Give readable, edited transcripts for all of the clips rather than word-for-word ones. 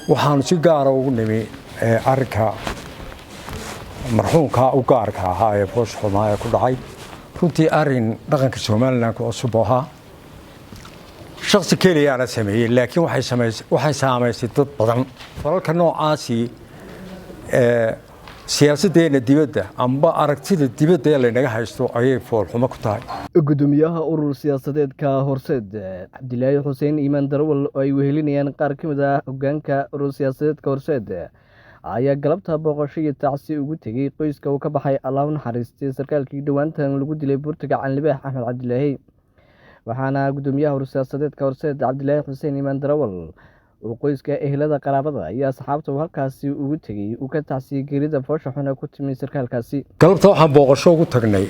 waxaan si gaar ah ugu nimi arrinka marxuumka u gaarka ahaa ee foosha xumaa ee ku dhacay runtii arrin dhaqanka Soomaaliland oo cusub ahaa shakhsi kaliya aan sameeyay laakiin waxay saameysay dad badan falalka noocaasi siyaasadeena dibadda amba aragtida dibadda ee la naga haysto ayay fool xumo ku tahay gudoomiyaha urur siyaasadeedka Horseed Cabdilaahi Xuseen Iimaan Darawal oo ay wehelinayaan qaar ka mid ah hoggaanka urur siyaasadeedka Horseed ayaa galabta booqasho iyo tacsi ugu tagay qoyska uu ka baxay Allah naxariistay sarkaalkii dhawaantan lagu dilay Buurtaga Canlibaax Axmed Cabdilaahi waxaana gudoomiyaha urur siyaasadeedka Horseed Cabdilaahi Xuseen Iimaan Darawal oo qoyska ehelada qaraabada iyo asxaabta halkaasi ugu tagay uu ka tacsiyay geerida foosha xun ku timay sarkaalkaasi galabta waxaan booqasho ugu tagnay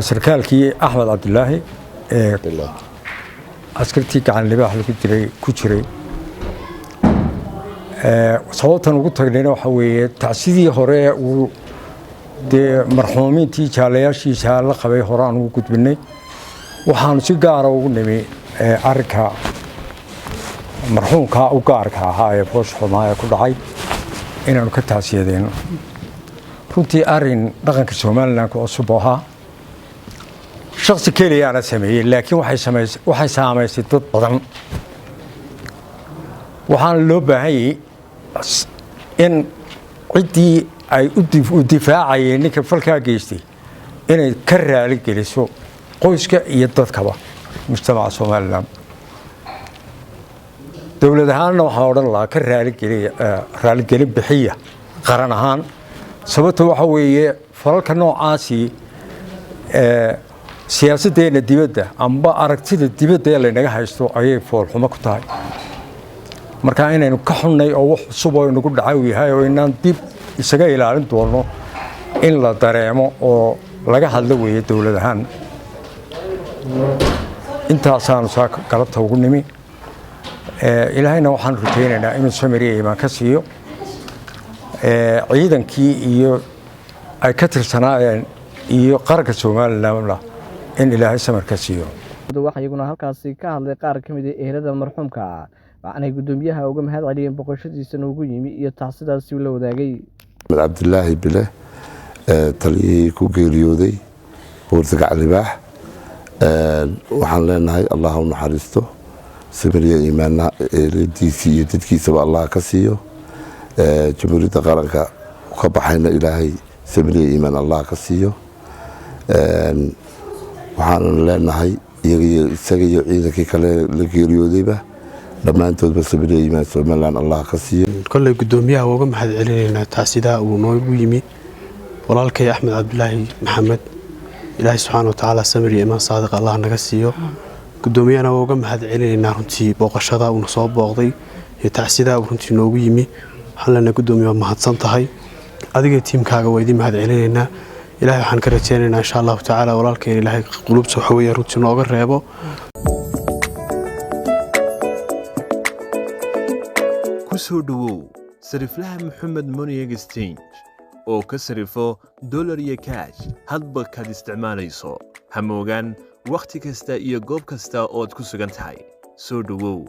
sarkaalkii Axmed Cabdilaahi askartii Canlibaax lagu dilay ku jiray sababtan ugu tagnayna waxa weeye tacsidii hore uu marxuumintii jaalayaashiisa la qabay horaan ugu gudbinay waxaan si gaar ah ugu nimi arrinka marxuumka u gaarka ahaa ee foosha xumaa ee ku dhacay inaanu ka tacsiyadeyno runtii arrin dhaqanka Soomaaliland oo cusub ahaa shakhsi kaliya aan sameeyay laakiin waxay saameysay dad badan waxaan loo baahan yahay in ciddii ay u difaacayeen ninka falkaa geystay inay ka raali geliso qoyska iyo dadkaba mujtamaca Soomaaliland dawlad ahaanna waxaan odhan lahaa ka raali gelin bixiya qaran ahaan sababta waxa weeye falalka noocaasi siyaasadeena dibadda amba aragtida dibadda ee la naga haysto ayay fool xumo ku tahay marka inaynu ka xunnay oo wax cusub oo nagu dhacay yahay oo inaan dib isaga ilaalin doono in la dareemo oo laga hadlo weeye dawlad ahaan intaasaan soo galabta ugu nimi ilaahayna waxaan rajaynaynaa inuu samiriye iimaan ka siiyo ciidankii iyo ay ka tirsanaayeen iyo qaranka Soomaaliland in ilaahay samir ka siiyo waxa iyaguna halkaasi ka hadlay qaar ka mid ah ehelada marxuumka waxaanay gudoomiyaha uga mahad celiyeen boqoshadiisa ugu yimi iyo tacsidaasi la wadaagay Cabdilaahi bile taliyay ku geeriyooday Buurtaga Canlibaax waxaan leenahay Allah u naxariisto samiriye iimaanna eeladiisii iyo dadkiisaba Allah ka siiyo jamhuuriyadda qaranka ka baxayna ilaahay samiriye iimaan Allah ka siiyo waxaan leenahay isaga iyo ciidankii kale la geeriyoodayba dhammaantoodba samiriye iimaan Soomaaliland Allah ka siiyo kolley gudoomiyaha uga mahad celinaynaa tacsida uu noogu yimi walaalkay Axmed Cabdilaahi Maxamed ilaahay subxaanahu wa ta'aala samiriye iimaan saadiq Allah naga siiyo gudoomiyahana uga mahad celinaynaa runtii booqashada uu soo booqday iyo tacsida uu runtii noogu yimi waxaan leenahay gudoomiyaha mahadsan tahay adiga tiimkaaga waa idin mahad celinaynaa ilaahay waxaan ka rajaynaynaa insha Allah ta'aala walaalkay ilaahay qulubta waxa weeye runtii nooga reebo kusoo dhawow sariflaha Maxamed Money Exchange oo ka sarifo dollar iyo cash hadba kaad isticmaalayso hamoogan waqti kasta iyo goob kasta oo aad ku sugan tahay soo dhawow